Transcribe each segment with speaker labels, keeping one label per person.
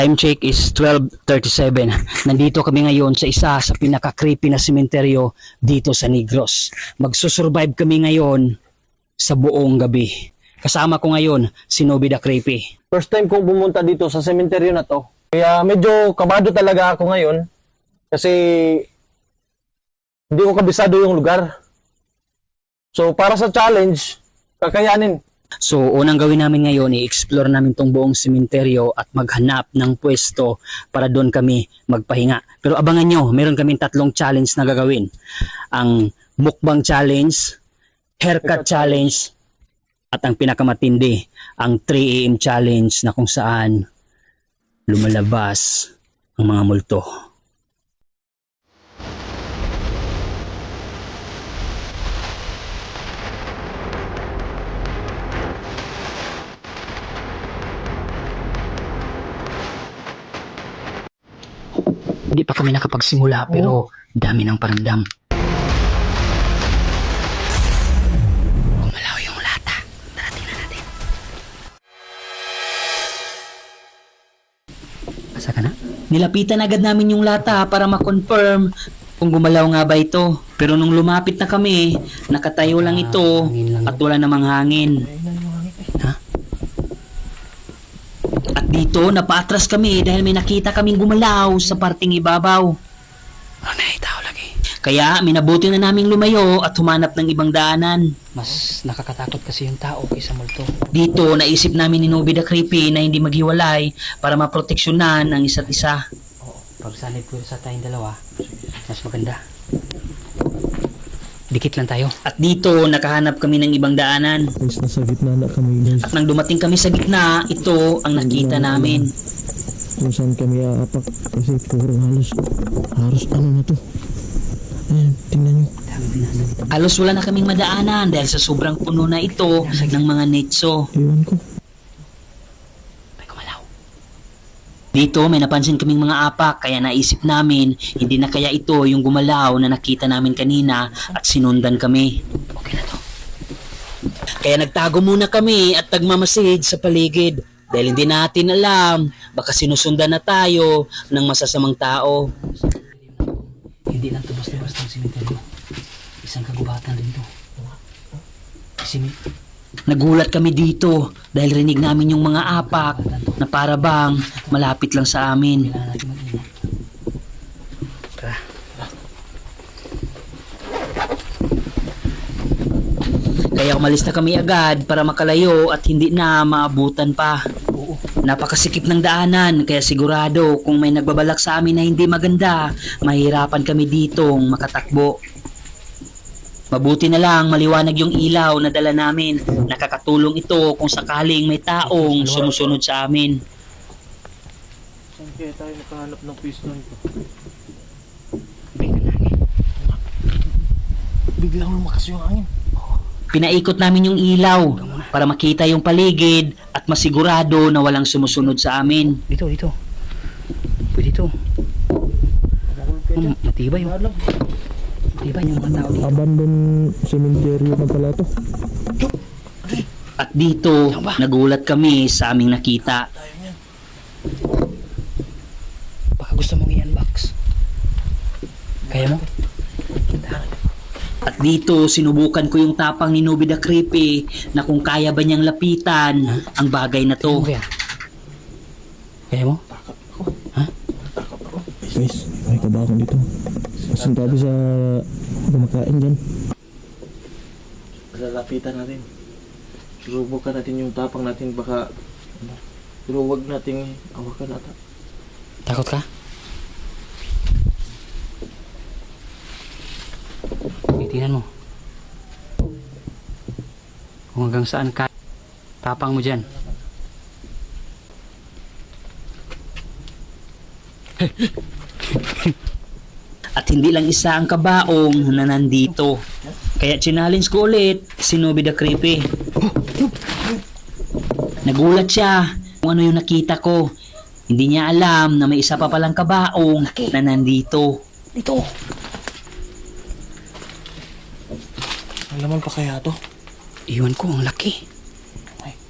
Speaker 1: Time check is 12:37. Nandito kami ngayon sa isa sa pinaka-creepy na sementeryo dito sa Negros. Magsusurvive kami ngayon sa buong gabi. Kasama ko ngayon si Nobby the Creepy.
Speaker 2: First time kong pumunta dito sa sementeryo na to. Kaya medyo kabado talaga ako ngayon. Kasi hindi ko kabisado yung lugar. So para sa challenge, kakayanin.
Speaker 1: So unang gawin namin ngayon, i-explore namin tong buong sementeryo at maghanap ng pwesto para doon kami magpahinga. Pero abangan nyo, meron kaming 3 challenge na gagawin. Ang mukbang challenge, haircut challenge, at ang pinakamatindi, ang 3 AM challenge na kung saan lumalabas ang mga multo. Hindi pa kami nakapagsimula pero dami ng paramdam. Gumalaw yung lata. Tara, tingnan natin. Asa ka na? Nilapitan agad namin yung lata para ma-confirm kung gumalaw nga ba ito. Pero nung lumapit na kami, nakatayo lang ito at wala namang hangin. Ha? At dito, napaatras kami dahil may nakita kaming gumalaw sa parting ibabaw. Kaya minabuti na naming lumayo at humanap ng ibang daanan.
Speaker 3: Mas nakakatakot kasi yung tao kaysa multo.
Speaker 1: Dito, naisip namin ni Nobby the Creepy na hindi maghiwalay para maproteksyonan ang isa't isa.
Speaker 3: Oo, pag sanay po sa tayong dalawa, mas maganda. Dikit lang tayo.
Speaker 1: At dito, nakahanap kami ng ibang daanan.
Speaker 2: Guys, nasa gitna na kami guys.
Speaker 1: At nang dumating kami sa gitna, ito ang nakita namin.
Speaker 2: Kung saan kami aapak kasi puro halos ano na to. Ayan, tingnan nyo.
Speaker 1: Halos wala na kaming madaanan dahil sa sobrang puno na ito ng mga netso.
Speaker 2: Iwan ko.
Speaker 1: May gumalaw. Dito may napansin kaming mga apak kaya naisip namin hindi na kaya ito yung gumalaw na nakita namin kanina at sinundan kami.
Speaker 3: Okay na to.
Speaker 1: Kaya nagtago muna kami at nagmamasid sa paligid dahil hindi natin alam baka sinusundan na tayo ng masasamang tao.
Speaker 3: Hindi lang to basta-basta ang simenteryo. Isang kagubatan rin to.
Speaker 1: Nagulat kami dito dahil rinig namin yung mga apak na para bang malapit lang sa amin.
Speaker 3: Kailangan natin mag-ingat. Tara.
Speaker 1: Kaya umalis na kami agad para makalayo at hindi na maabutan pa.
Speaker 3: Oo.
Speaker 1: Napakasikip ng daanan kaya sigurado kung may nagbabalak sa amin na hindi maganda, mahirapan kami ditong makatakbo. Mabuti na lang maliwanag yung ilaw na dala namin. Nakakatulong ito kung sakaling may taong sumusunod sa amin.
Speaker 2: Saan kaya tayo nakahanap ng piston ko? Biglang lumakas yung hangin.
Speaker 1: Pinaikot namin yung ilaw para makita yung paligid at masigurado na walang sumusunod sa amin.
Speaker 3: Dito. Pwede ito. Matibay yun. Matibay yung mga tao dito.
Speaker 2: Abandon cemetery na pala to.
Speaker 1: At dito, nagulat kami sa aming nakita.
Speaker 3: Baka gusto mong i-unbox. Kaya mo?
Speaker 1: At dito, sinubukan ko yung tapang ni Nobby the Creepy na kung kaya ba niyang lapitan ang bagay na to.
Speaker 3: Kaya? Kaya mo?
Speaker 2: Guys, may kabakon dito. Asan tabi sa kumakain dyan? Lalapitan natin. Susubukan natin yung tapang natin baka pero wag nating awakan ata.
Speaker 3: Takot ka? Tingnan mo. Kung hanggang saan ka tapang mo dyan.
Speaker 1: At hindi lang isa ang kabaong na nandito. Kaya challenge ko ulit si Nobby the Creepy. Nagulat siya kung ano yung nakita ko. Hindi niya alam na may isa pa palang kabaong na nandito.
Speaker 3: Dito.
Speaker 2: Ang laman pa kaya to?
Speaker 3: Iwan ko, ang laki.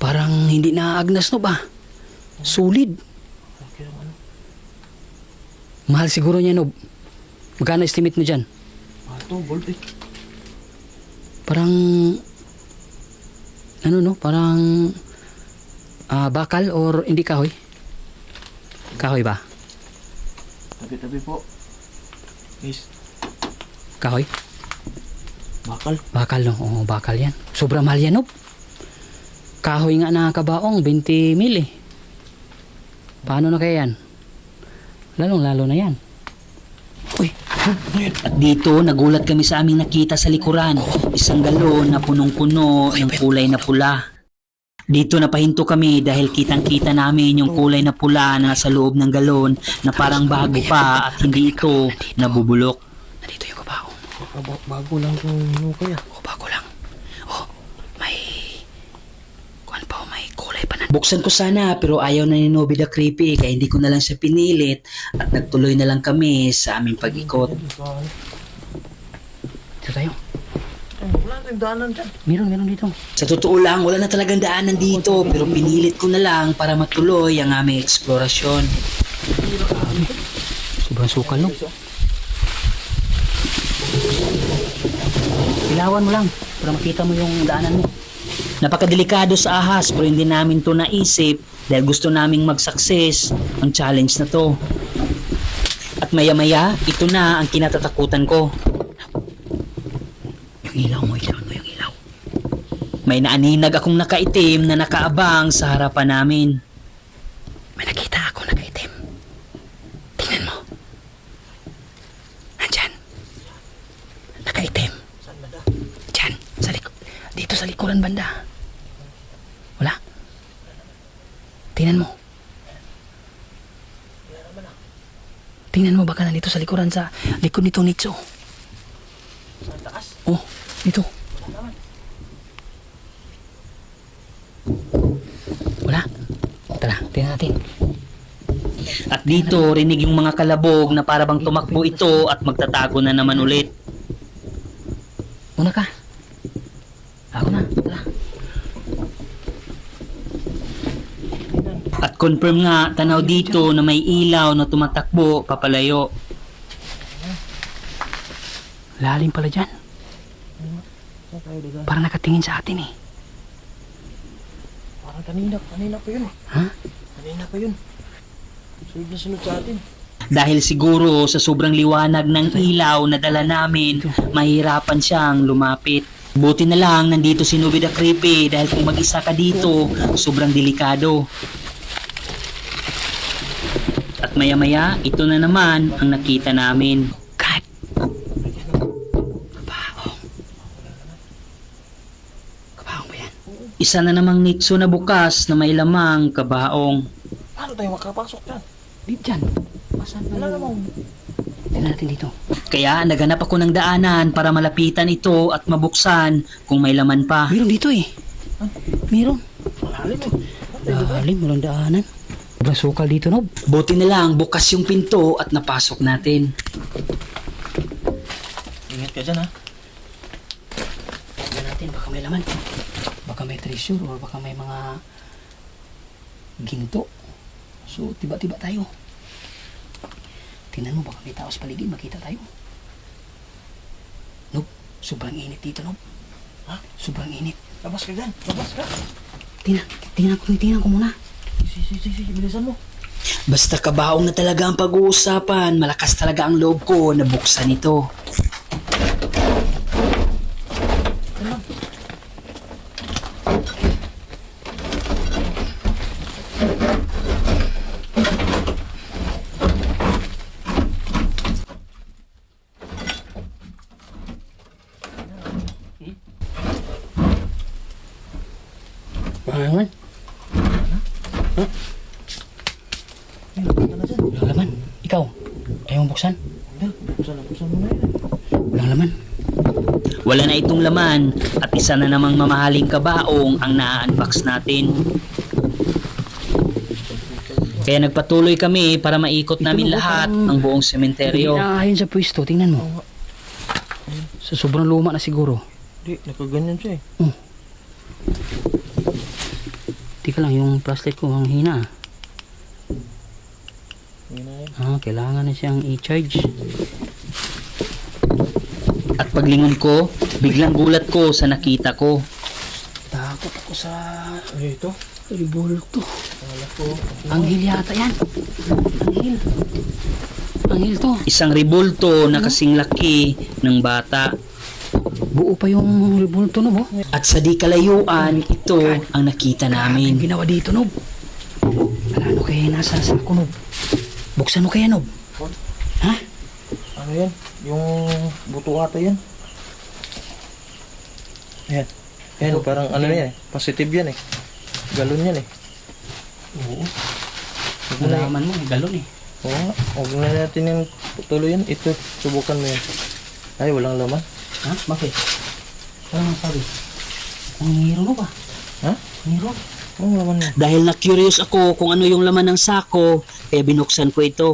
Speaker 3: Parang hindi naaagnas no ba? Solid.
Speaker 2: Laki naman.
Speaker 3: Mahal siguro niya, Nob. Magkano estimate mo dyan?
Speaker 2: Ito, gold eh.
Speaker 3: Parang, ano no? Parang, bakal or hindi kahoy? Kahoy ba?
Speaker 2: Tabi-tabi po. Guys,
Speaker 3: Kahoy?
Speaker 2: bakal.
Speaker 3: Bakal, no? Oo, bakal yan. Sobrang mahal yan, Nob. Kahoy nga na kabaong, 20 mil eh. Paano na kaya yan? Lalong-lalo na yan. Uy,
Speaker 1: At dito, nagulat kami sa aming nakita sa likuran. Isang galon na punong-puno ng kulay na pula. Dito napahinto kami dahil kitang-kita namin yung kulay na pula na nasa loob ng galon na parang bago pa at hindi ito nabubulok.
Speaker 3: nandito yung kabaong.
Speaker 2: Bago lang kung ano kaya.
Speaker 3: Oh, bago lang. Oh, may... Kuan pa, may kulay pa na.
Speaker 1: Buksan ko sana pero ayaw na ni Nobby the Creepy kaya hindi ko na lang siya pinilit at nagtuloy na lang kami sa aming pag-ikot.
Speaker 3: Dito tayo.
Speaker 2: Wala tayong daanan dyan.
Speaker 3: Meron dito.
Speaker 1: Sa totoo lang, wala na talagang daanan dito pero pinilit ko na lang para matuloy ang aming eksplorasyon.
Speaker 3: Sobrang sukal, no? Ilawan mo lang para makita mo yung daanan mo.
Speaker 1: Napakadelikado sa ahas pero hindi namin to naisip dahil gusto naming mag-success ang challenge na to. At maya-maya, ito na ang kinatatakutan ko.
Speaker 3: Yung ilaw mo, ilawan mo yung ilaw.
Speaker 1: May naaninag akong nakaitim na nakaabang sa harapan namin.
Speaker 3: May nakita ako nakaitim. Tingnan mo. Nandyan. Nakaitim.
Speaker 2: Saan ba da?
Speaker 3: Diyan. Dito sa likuran banda. Wala. Tingnan mo. Tingnan mo baka nandito sa likuran sa likod nitong nicho.
Speaker 2: Saan taas?
Speaker 3: Oh, dito. Wala. Tara, tingnan natin.
Speaker 1: At dito, rinig yung mga kalabog na para bang tumakbo ito at magtatago na naman ulit.
Speaker 3: Una ka. Ako na. Tara.
Speaker 1: At confirm nga, tanaw dito na may ilaw na tumatakbo papalayo.
Speaker 3: Lalim pala dyan.
Speaker 2: Saan tayo diga?
Speaker 3: Parang nakatingin sa atin eh.
Speaker 2: Parang kanina pa yun.
Speaker 3: Ha?
Speaker 2: Kanina pa yun. Sunod na sunod sa atin.
Speaker 1: Dahil siguro sa sobrang liwanag ng ilaw na dala namin, mahirapan siyang lumapit. Buti na lang nandito si Nobby the Creepy dahil kung mag-isa ka dito, sobrang delikado. At maya-maya, ito na naman ang nakita namin.
Speaker 3: God. Kabaong. Kabaong ba yan?
Speaker 1: Isa na namang nitso na bukas na may lamang kabaong.
Speaker 2: Paano tayo makapasok dyan?
Speaker 3: Dito dyan. Masan
Speaker 2: Wala namang...
Speaker 3: Tingnan natin dito.
Speaker 1: Kaya naghanap ako ng daanan para malapitan ito at mabuksan kung may laman pa.
Speaker 3: Meron dito eh. Meron.
Speaker 2: Malalim eh.
Speaker 3: Lalim, walang daanan. Sobrang sukal dito, Nob.
Speaker 1: Buti na lang bukas yung pinto at napasok natin.
Speaker 2: Ingat ka dyan ha.
Speaker 3: Tingnan natin, baka may laman. Baka may treasure or baka may mga ginto. So, tiba-tiba tayo. Tingnan mo, baka may tao sa paligid, makita tayo. Nob, sobrang init dito, Nob.
Speaker 2: Ha?
Speaker 3: Sobrang init.
Speaker 2: Labas ka dyan. Labas ka.
Speaker 3: Tingnan ko muna.
Speaker 2: Sige, bilisan mo.
Speaker 1: Basta kabaong na talaga ang pag-uusapan, malakas talaga ang loob ko na buksan ito.
Speaker 3: Laman? Walang laman. Ikaw, ayaw mong buksan?
Speaker 2: Buksan mo na yun.
Speaker 3: Walang laman.
Speaker 1: Wala na itong laman at isa na namang mamahaling kabaong ang na-unbox natin. Kaya nagpatuloy kami para maikot namin lahat ang buong sementeryo.
Speaker 3: Ayon sa pwesto, tingnan mo. So, sobrang luma na siguro.
Speaker 2: Di, nakaganyan siya eh.
Speaker 3: Tika lang, yung flashlight ko ang hina.
Speaker 2: Yun na yan.
Speaker 3: Kailangan na siyang i-charge.
Speaker 1: At paglingon ko, biglang gulat ko sa nakita ko.
Speaker 3: Takot ako sa
Speaker 2: Ay, ito.
Speaker 3: ribulto.
Speaker 2: Wala ko.
Speaker 3: Anghel yata yan. Anghel. Anghel to.
Speaker 1: Isang ribulto na kasing laki ng bata.
Speaker 3: Buo pa yung ribulto, Nob.
Speaker 1: At sa di kalayuan, ito ang nakita
Speaker 3: Ang
Speaker 1: namin.
Speaker 3: ginawa dito, Nob. Ano kaya nasa sako, Nob? Buksan mo kaya, Nob. Ha?
Speaker 2: Ano yan? Yung buto ata yan. Ayan. Ayan, parang ano yan eh. Positive yan eh. Galon yan eh.
Speaker 3: Oo.
Speaker 2: Huwag mo na
Speaker 3: Malaman mo, may galon eh.
Speaker 2: Oo nga. Huwag na natin yung tuloy yan. Ito, subukan mo yan. Ay, walang laman.
Speaker 3: Ha? Bakit? Ano ang sabi? Ang hiro, Nob, ah.
Speaker 2: Ha?
Speaker 3: Hiro.
Speaker 2: Walang laman mo.
Speaker 1: Dahil na-curious ako kung ano yung laman ng sako, kaya binuksan ko ito.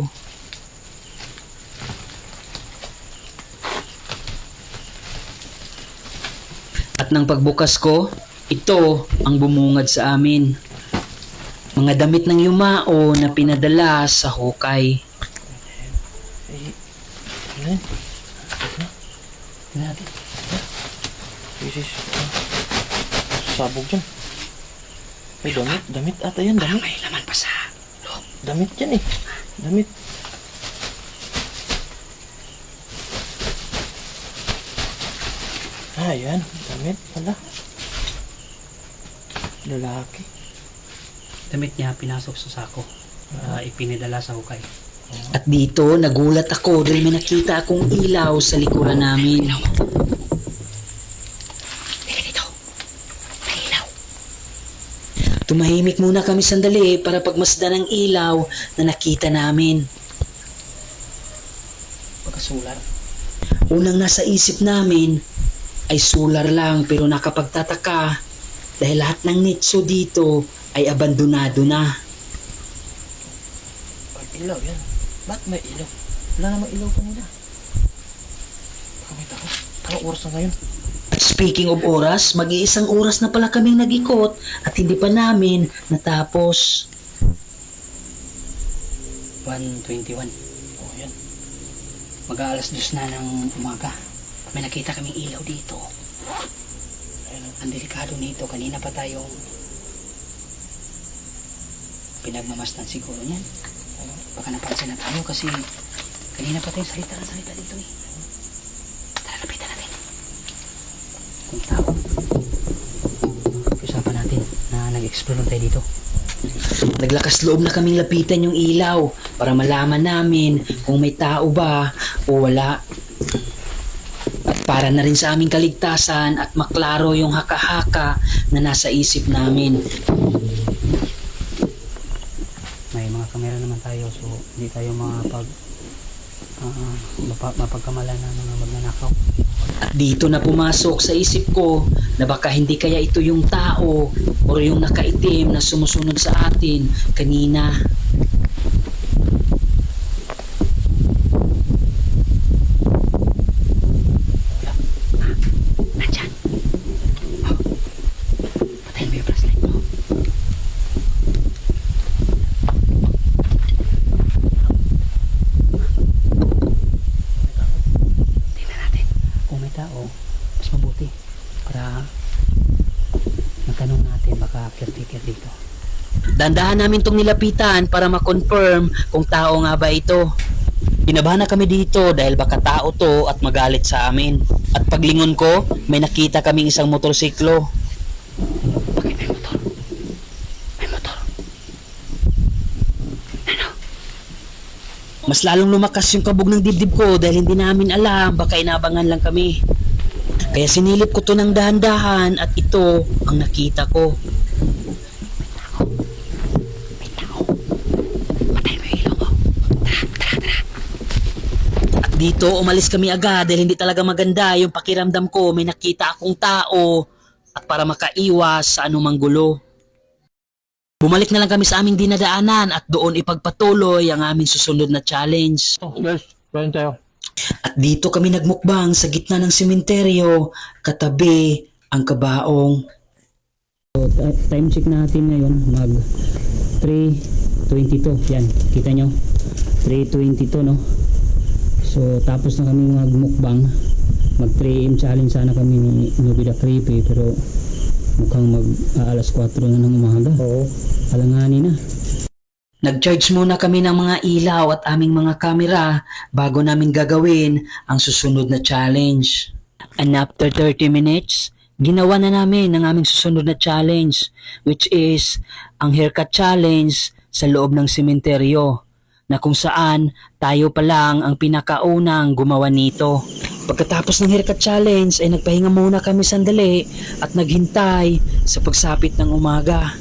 Speaker 1: At nang pagbukas ko, ito ang bumungad sa amin. Mga damit ng yumao na pinadala sa hukay.
Speaker 2: Ay, ano yan?
Speaker 3: Tingnan natin.
Speaker 2: Isis. Sabog dyan. Ay, damit. Damit ata yan. Damit.
Speaker 3: May laman pa sa loob.
Speaker 2: Damit yan eh. Damit. Ah, yan. Damit. Wala. Lalaki.
Speaker 3: Damit niya pinasok sa sako. Ipinadala sa hukay.
Speaker 1: At dito, nagulat ako dahil may nakita akong ilaw sa likuran namin. Tumahimik muna kami sandali para pagmasdan ang ilaw na nakita namin.
Speaker 3: Pagkasular.
Speaker 1: Unang nasa isip namin ay solar lang pero nakapagtataka dahil lahat ng nitso dito ay abandonado na.
Speaker 2: Ay, ilaw yan. Ba't may ilaw? Wala namang ilaw kanina. Baka may tao. Anong oras na ngayon?
Speaker 1: Speaking of oras, mag-iisang oras na pala kaming nag-ikot at hindi pa namin natapos.
Speaker 3: 1:21.
Speaker 2: Oh, yan.
Speaker 3: Mag-aalas 2 na ng umaga. May nakita kaming ilaw dito.
Speaker 2: Ayun.
Speaker 3: Ang delikado nito. Kanina pa tayong pinagmamasdan siguro niyan. Baka napansin na tayo kasi kanina pa tayong salita dito eh. Tara, lapitan natin. Kung tao. Usapan natin na nag-explore tayo dito.
Speaker 1: Naglakas loob na kaming lapitan yung ilaw para malaman namin kung may tao ba o wala. At para na rin sa aming kaligtasan at maklaro yung haka-haka na nasa isip namin.
Speaker 3: May mga kamera naman tayo so hindi tayo mapagkamalan ng mga magnanakaw.
Speaker 1: At dito na pumasok sa isip ko na baka hindi kaya ito yung tao o yung nakaitim na sumusunod sa atin kanina.
Speaker 3: Nandyan. Oh. Patayin mo yung flashlight mo. Tingnan natin. Kung may tao, mas mabuti. Para matanong natin baka caretaker dito.
Speaker 1: Dandahan namin tong nilapitan para ma-confirm kung tao nga ba ito. Kinabahan na kami dito dahil baka tao to at magalit sa amin. At paglingon ko, may nakita kaming isang motorsiklo.
Speaker 3: Bakit may motor? May motor. Ano?
Speaker 1: Mas lalong lumakas yung kabog ng dibdib ko dahil hindi namin alam, baka inabangan lang kami. Kaya sinilip ko to ng dahan-dahan at ito ang nakita ko.
Speaker 3: May tao. Patayin mo yung ilaw mo. Tara.
Speaker 1: At dito umalis kami agad dahil hindi talaga maganda yung pakiramdam ko, may nakita akong tao at para makaiwas sa anumang gulo. Bumalik na lang kami sa aming dinadaanan at doon ipagpatuloy ang aming susunod na challenge.
Speaker 2: Oh, guys. Kain tayo.
Speaker 1: At dito kami nagmukbang sa gitna ng sementeryo, katabi ang kabaong.
Speaker 3: Time check natin ngayon mag 3:22. Yan, kita nyo.
Speaker 1: 3:20 to, no? So tapos na kami magmukbang. Mag 3 AM challenge sana kami ni Nobby the Creepy, pero mukhang alas 4 na ng umaga.
Speaker 2: Oo.
Speaker 1: Alanganin na. Nag-charge muna kami ng mga ilaw at aming mga kamera bago namin gagawin ang susunod na challenge. And after 30 minutes, ginawa na namin ang aming susunod na challenge, which is ang haircut challenge sa loob ng sementeryo, na kung saan tayo pa lang ang pinakaunang gumawa nito. Pagkatapos ng haircut challenge ay nagpahinga muna kami sandali at naghintay sa pagsapit ng umaga.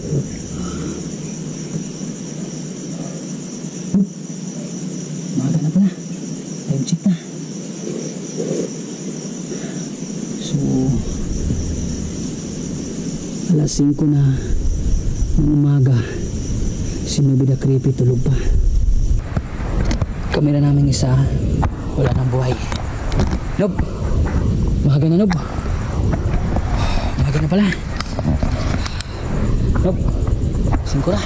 Speaker 1: Umaga na pala. Time check na. So, alas 5 na ng umaga. Si Nobby the Creepy tulog pa. Kamera namin isa, wala nang buhay. Nob! Umaga na, Nob. Umaga na pala. Nob! 5 na.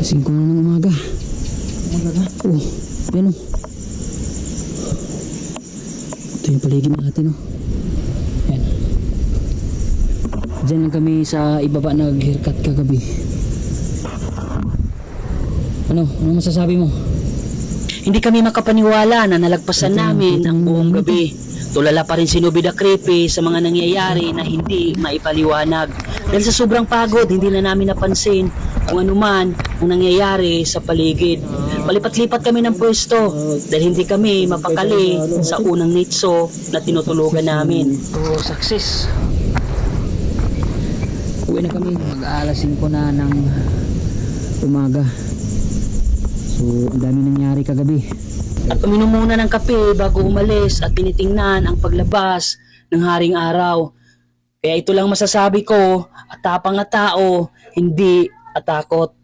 Speaker 1: 5 na ng umaga. Umaga na? Oh, yan o. Ito yung paligid natin, oh. Yan. Diyan lang kami sa ibaba nag-haircut kagabi. Ano masasabi mo? Hindi kami makapaniwala na nalagpasan namin ang buong gabi. Tulala pa rin si Nobby the Creepy sa mga nangyayari na hindi maipaliwanag. Dahil sa sobrang pagod, hindi na namin napansin kung ano man ang nangyayari sa paligid. Palipat-lipat kami ng pwesto dahil hindi kami mapakali sa unang nitso na tinutulugan namin. So, success. Uwi na kami, mag-aalas 5 na ng umaga. So, ang dami nangyari kagabi. At uminom muna ng kape bago umalis at tinitingnan ang paglabas ng haring araw. Kaya ito lang masasabi ko, at tapang na tao, hindi atakot.